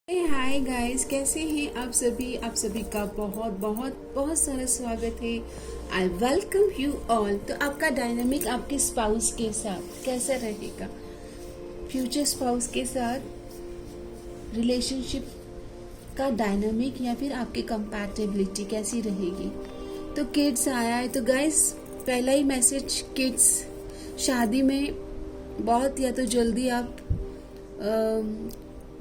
Hi guys, कैसे हैं आप सभी का बहुत बहुत बहुत सारा स्वागत है। I welcome you all. तो आपका डायनामिक आपके स्पाउस के साथ कैसा रहेगा, फ्यूचर स्पाउस के साथ रिलेशनशिप का डायनामिक या फिर आपकी कंपैटिबिलिटी कैसी रहेगी। तो किड्स आया है, तो गाइस पहला ही मैसेज, किड्स शादी में बहुत या तो जल्दी आप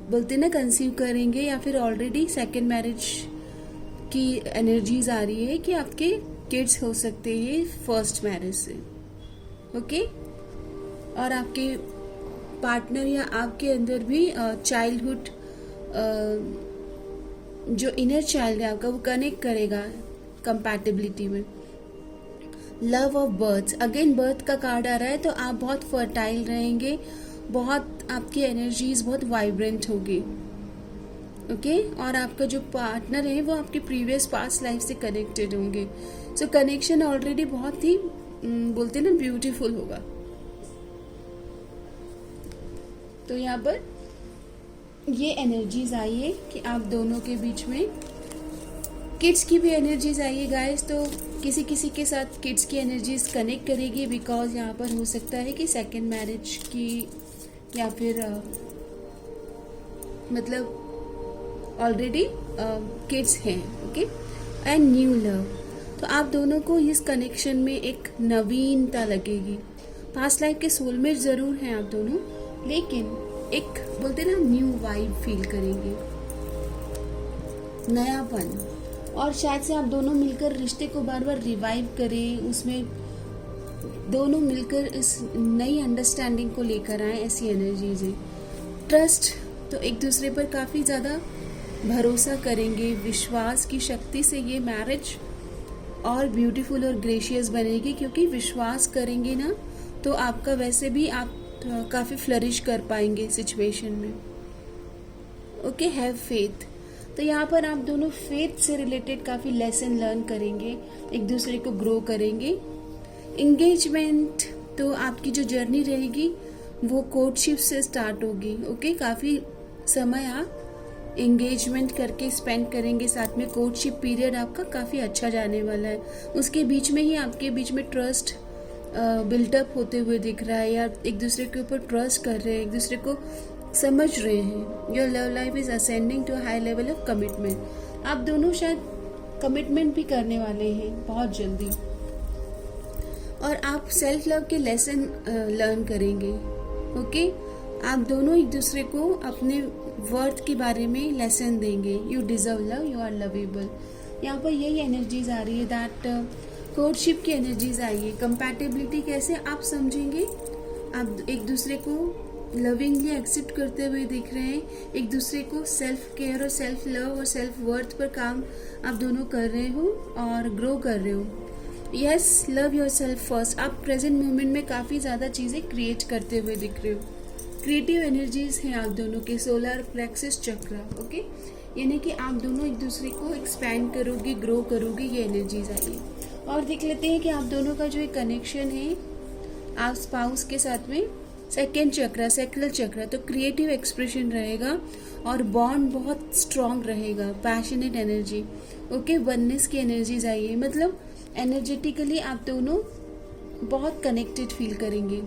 बोलते ना कंसीव करेंगे या फिर ऑलरेडी सेकेंड मैरिज की एनर्जीज आ रही है कि आपके किड्स हो सकते हैं फर्स्ट मैरिज से। ओके, और आपके पार्टनर या आपके अंदर भी चाइल्डहुड जो इनर चाइल्ड है आपका वो कनेक्ट करेगा कंपैटिबिलिटी में। Love of birth, again birth का कार्ड आ रहा है, तो आप बहुत फर्टाइल रहेंगे, बहुत आपकी एनर्जीज बहुत वाइब्रेंट होगी। ओके, और आपका जो पार्टनर है वो आपके प्रीवियस पास्ट लाइफ से कनेक्टेड होंगे। सो कनेक्शन ऑलरेडी बहुत ही बोलते ना ब्यूटीफुल होगा। तो यहाँ पर ये एनर्जीज आई है कि आप दोनों के बीच में किड्स की भी एनर्जीज आई है गाइस। तो किसी किसी के साथ किड्स की एनर्जीज कनेक्ट करेगी, बिकॉज यहाँ पर हो सकता है कि सेकेंड मैरिज की या फिर मतलब ऑलरेडी किड्स हैं। ओके, एंड न्यू लव, तो आप दोनों को इस कनेक्शन में एक नवीनता लगेगी। पास्ट लाइफ के सोलमेट जरूर हैं आप दोनों, लेकिन एक बोलते ना न्यू वाइब फील करेंगे, नयापन, और शायद से आप दोनों मिलकर रिश्ते को बार बार रिवाइव करें, उसमें दोनों मिलकर इस नई अंडरस्टैंडिंग को लेकर आए, ऐसी एनर्जीज है। ट्रस्ट, तो एक दूसरे पर काफ़ी ज़्यादा भरोसा करेंगे, विश्वास की शक्ति से ये मैरिज और ब्यूटीफुल और ग्रेशियस बनेगी, क्योंकि विश्वास करेंगे ना तो आपका वैसे भी आप काफ़ी फ्लरिश कर पाएंगे सिचुएशन में। ओके, हैव फेथ, तो यहाँ पर आप दोनों फेथ से रिलेटेड काफ़ी लेसन लर्न करेंगे, एक दूसरे को ग्रो करेंगे। इंगेजमेंट, तो आपकी जो जर्नी रहेगी वो कोर्टशिप से स्टार्ट होगी। ओके, काफ़ी समय आप एंगेजमेंट करके स्पेंड करेंगे साथ में। कोर्टशिप पीरियड आपका काफ़ी अच्छा जाने वाला है, उसके बीच में ही आपके बीच में ट्रस्ट बिल्टअप होते हुए दिख रहा है, या एक दूसरे के ऊपर ट्रस्ट कर रहे हैं, एक दूसरे को समझ रहे हैं। Your love life is ascending to high level of commitment, आप दोनों शायद कमिटमेंट भी करने वाले हैं बहुत जल्दी, और आप सेल्फ लव के लेसन लर्न करेंगे। ओके, आप दोनों एक दूसरे को अपने वर्थ के बारे में लेसन देंगे। You deserve love, you are lovable, यहाँ पर यही एनर्जीज आ रही है। दैट कोर्टशिप की एनर्जीज आई है। कंपैटिबिलिटी कैसे आप समझेंगे, आप एक दूसरे को लविंगली एक्सेप्ट करते हुए दिख रहे हैं, एक दूसरे को सेल्फ केयर और सेल्फ लव और सेल्फ वर्थ पर काम आप दोनों कर रहे हो और ग्रो कर रहे हो। Yes, love your self first, आप प्रेजेंट मोमेंट में काफ़ी ज़्यादा चीज़ें क्रिएट करते हुए दिख रहे हो। क्रिएटिव एनर्जीज हैं आप दोनों के, सोलर प्लेक्सस चक्र। ओके, यानी कि आप दोनों एक दूसरे को एक्सपैंड करोगे, ग्रो करोगे, ये एनर्जीज आई है। और देख लेते हैं कि आप दोनों का जो एक कनेक्शन है आप स्पाउस के साथ में, सेकेंड चक्र, सेक्रल चक्र, तो क्रिएटिव एक्सप्रेशन रहेगा और बॉन्ड बहुत स्ट्रांग रहेगा, पैशनेट एनर्जी। ओके, वननेस की एनर्जीज आई है, मतलब एनर्जेटिकली आप दोनों बहुत कनेक्टेड फील करेंगे।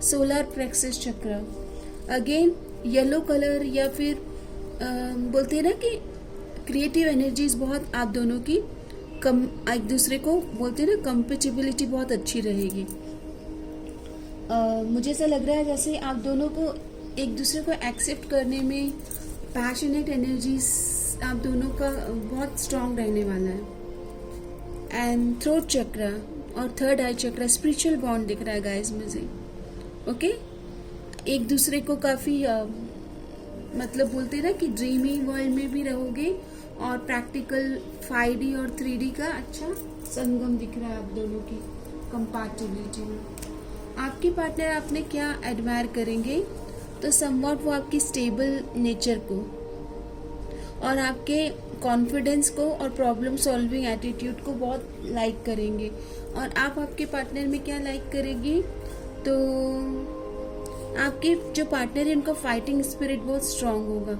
सोलर प्लेक्सस चक्र, अगेन येलो कलर, या फिर बोलते हैं ना कि क्रिएटिव एनर्जीज बहुत आप दोनों की कम, एक दूसरे को बोलते हैं ना कंपेटिबिलिटी बहुत अच्छी रहेगी। मुझे ऐसा लग रहा है जैसे आप दोनों को एक दूसरे को एक्सेप्ट करने में पैशनेट एनर्जीज आप दोनों का बहुत स्ट्रांग रहने वाला है। एंड थ्रोट चक्र और थर्ड आई चक्र, स्पिरिचुअल बॉन्ड दिख रहा है गाइस मुझे। ओके, एक दूसरे को काफ़ी मतलब बोलते हैं ना कि ड्रीमी वर्ल्ड में भी रहोगे, और प्रैक्टिकल 5D और 3D का अच्छा संगम दिख रहा है आप दोनों की कंपैटिबिलिटी में। आपके पार्टनर आपने क्या एडमायर करेंगे, तो समवॉट वो आपकी स्टेबल नेचर को और आपके कॉन्फिडेंस को और प्रॉब्लम सॉल्विंग एटीट्यूड को बहुत लाइक करेंगे। और आप आपके पार्टनर में क्या लाइक करेंगी, तो आपके जो पार्टनर है उनका फाइटिंग स्पिरिट बहुत स्ट्रांग होगा।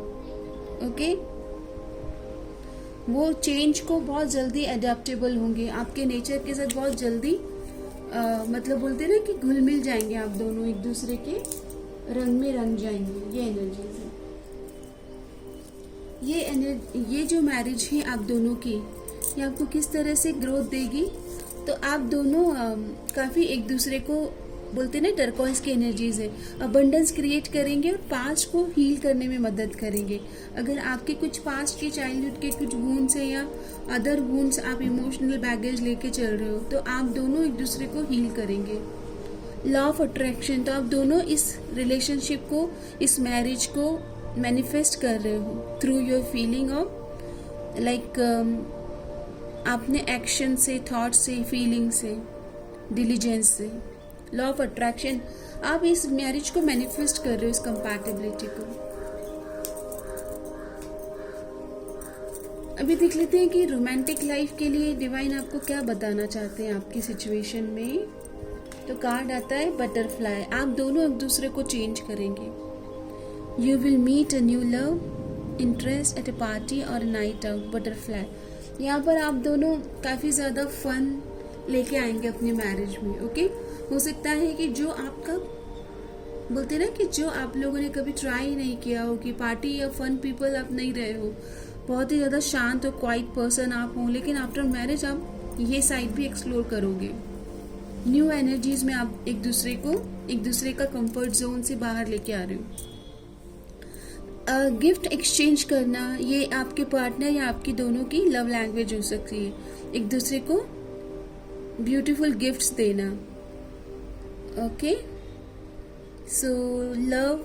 ओके। वो चेंज को बहुत जल्दी अडेप्टेबल होंगे, आपके नेचर के साथ बहुत जल्दी मतलब बोलते हैं ना कि घुल मिल जाएंगे आप दोनों, एक दूसरे के रंग में रंग जाएंगे। ये एनर्जीज है। ये जो मैरिज है आप दोनों की, ये आपको किस तरह से ग्रोथ देगी, तो आप दोनों काफ़ी एक दूसरे को बोलते हैं ना, टर्कोइज की एनर्जीज है, अबंडेंस क्रिएट करेंगे और पास्ट को हील करने में मदद करेंगे। अगर आपके कुछ पास्ट के चाइल्डहुड के कुछ वुंड्स है या अदर वुंड्स, आप इमोशनल बैगेज लेके चल रहे हो, तो आप दोनों एक दूसरे को हील करेंगे। लॉ ऑफ अट्रैक्शन, तो आप दोनों इस रिलेशनशिप को, इस मैरिज को मैनिफेस्ट कर रहे हो through your feeling of like आपने एक्शन से, थॉट से, फीलिंग से, डिलीजेंस से। लॉ ऑफ अट्रैक्शन, आप इस मैरिज को मैनिफेस्ट कर रहे हो, इस कंपैटिबिलिटी को। अभी देख लेते हैं कि रोमांटिक लाइफ के लिए डिवाइन आपको क्या बताना चाहते हैं आपकी सिचुएशन में। तो कार्ड आता है बटरफ्लाई, आप दोनों एक दूसरे को चेंज करेंगे। You will meet a new love interest at a party और नाइट आउट। बटरफ्लाई, यहाँ पर आप दोनों काफ़ी ज़्यादा फन लेके आएंगे अपनी मैरिज में। ओके, हो सकता है कि जो आपका बोलते हैं ना कि जो आप लोगों ने कभी ट्राई नहीं किया हो, कि पार्टी या फन पीपल आप नहीं रहे हो, बहुत ही ज़्यादा शांत और क्वाइट पर्सन आप हो, लेकिन आफ्टर मैरिज आप ये साइड भी एक्सप्लोर करोगे। न्यू एनर्जीज में आप एक दूसरे का कंफर्ट जोन से बाहर लेके आ रहे हो। गिफ्ट एक्सचेंज करना, ये आपके पार्टनर या आपकी दोनों की लव लैंग्वेज हो सकती है, एक दूसरे को ब्यूटीफुल गिफ्ट्स देना। Okay, so love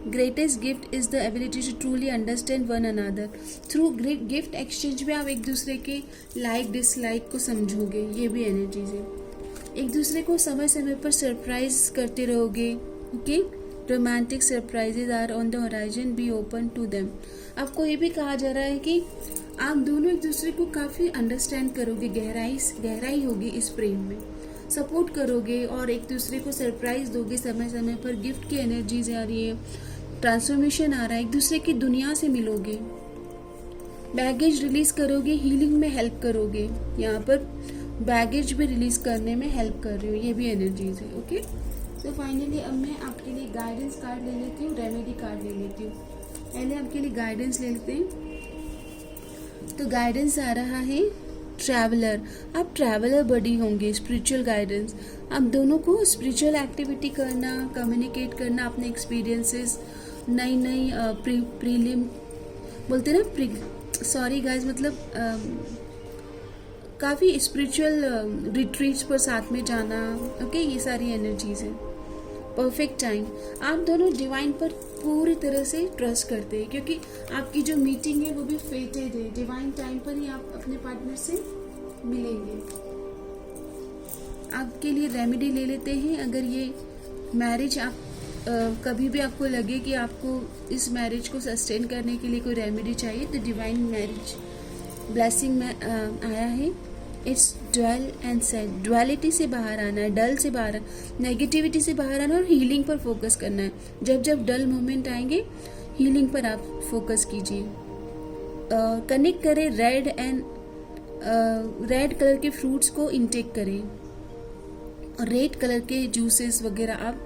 greatest gift is the ability to truly understand one another. Through gift exchange में आप एक दूसरे के लाइक डिसलाइक को समझोगे, ये भी एनर्जीज है। एक दूसरे को समय समय पर सरप्राइज करते रहोगे। Okay, romantic surprises are on the horizon, be open to them. आपको ये भी कहा जा रहा है कि आप दोनों एक दूसरे को काफ़ी अंडरस्टैंड करोगे, गहराई होगी इस प्रेम में, सपोर्ट करोगे और एक दूसरे को सरप्राइज दोगे समय समय पर। गिफ्ट की एनर्जीज आ रही है, ट्रांसफॉर्मेशन आ रहा है, एक दूसरे की दुनिया से मिलोगे, बैगेज रिलीज करोगे, हीलिंग में हेल्प करोगे। यहाँ पर बैगेज भी रिलीज करने में हेल्प कर रहे हो, ये भी एनर्जीज है। ओके, तो फाइनली अब मैं आपके लिए गाइडेंस कार्ड ले लेती हूँ, रेमेडी कार्ड ले लेती हूँ। पहले आपके लिए गाइडेंस ले लेते हैं। तो गाइडेंस आ रहा है ट्रैवलर, आप ट्रैवलर बडी होंगे। स्पिरिचुअल गाइडेंस, आप दोनों को स्पिरिचुअल एक्टिविटी करना, कम्युनिकेट करना, अपने एक्सपीरियंसेस, नई प्रीलिम बोलते हैं ना, सॉरी गाइस, मतलब काफ़ी स्पिरिचुअल रिट्रीट्स पर साथ में जाना। ओके, ये सारी एनर्जीज हैं। परफेक्ट टाइम, आप दोनों डिवाइन पर पूरी तरह से ट्रस्ट करते हैं, क्योंकि आपकी जो मीटिंग है वो भी फेटेड है। डिवाइन टाइम पर ही आप अपने पार्टनर से मिलेंगे। आपके लिए रेमेडी ले लेते हैं। अगर ये मैरिज आप कभी भी आपको लगे कि आपको इस मैरिज को सस्टेन करने के लिए कोई रेमेडी चाहिए, तो डिवाइन मैरिज ब्लेसिंग में आया है। It's dwell and set, duality से बाहर आना है, डल से बाहर, नेगेटिविटी से बाहर आना और हीलिंग पर फोकस करना है। जब जब डल मोमेंट आएंगे, हीलिंग पर आप फोकस कीजिए। कनेक्ट करें रेड कलर के फ्रूट्स को इंटेक करें, और रेड कलर के जूसेस वगैरह आप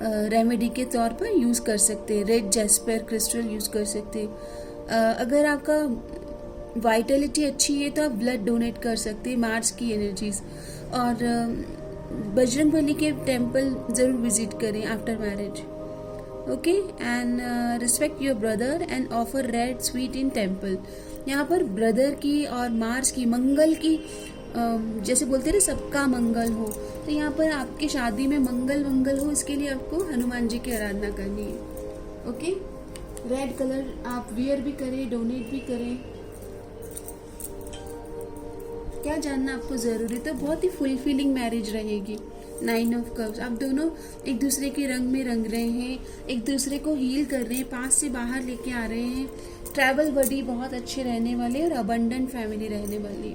रेमेडी के तौर पर यूज़ कर सकते हैं। रेड जैस्पर क्रिस्टल यूज़ कर सकते हैं। अगर आपका वाइटलिटी अच्छी है तो आप ब्लड डोनेट कर सकते हैं, मार्स की एनर्जीज। और बजरंगबली के टेम्पल ज़रूर विजिट करें after marriage. Okay, and respect your brother and offer red sweet in temple. यहाँ पर ब्रदर की और मार्स की, मंगल की, जैसे बोलते हैं ना सबका मंगल हो, तो यहाँ पर आपकी शादी में मंगल हो, इसके लिए आपको हनुमान जी की आराधना करनी है। ओके, रेड कलर आप वियर भी करें, डोनेट भी करें। क्या जानना आपको ज़रूरी, तो बहुत ही फुलफिलिंग मैरिज रहेगी। 9 ऑफ कप्स, आप दोनों एक दूसरे के रंग में रंग रहे हैं, एक दूसरे को हील कर रहे हैं, पास से बाहर लेके आ रहे हैं, ट्रैवल बडी बहुत अच्छे रहने वाले और अबंडेंट फैमिली रहने वाली।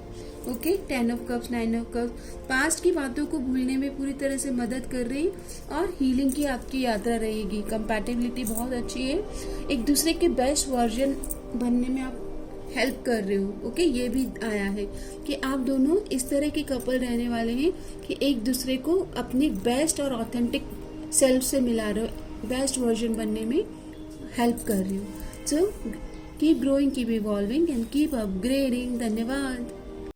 Okay, 10 of cups, 9 of cups past की बातों को भूलने में पूरी तरह से मदद कर रही और हीलिंग की आपकी यात्रा रहेगी। कंपैटिबिलिटी बहुत अच्छी है, एक दूसरे के बेस्ट वर्जन बनने में आप हेल्प कर रहे हो। ओके, ये भी आया है कि आप दोनों इस तरह के कपल रहने वाले हैं कि एक दूसरे को अपनी बेस्ट और ऑथेंटिक सेल्फ से मिला रहे हो, बेस्ट वर्जन बनने में हेल्प कर रही हो। So keep growing, keep evolving and keep upgrading. धन्यवाद।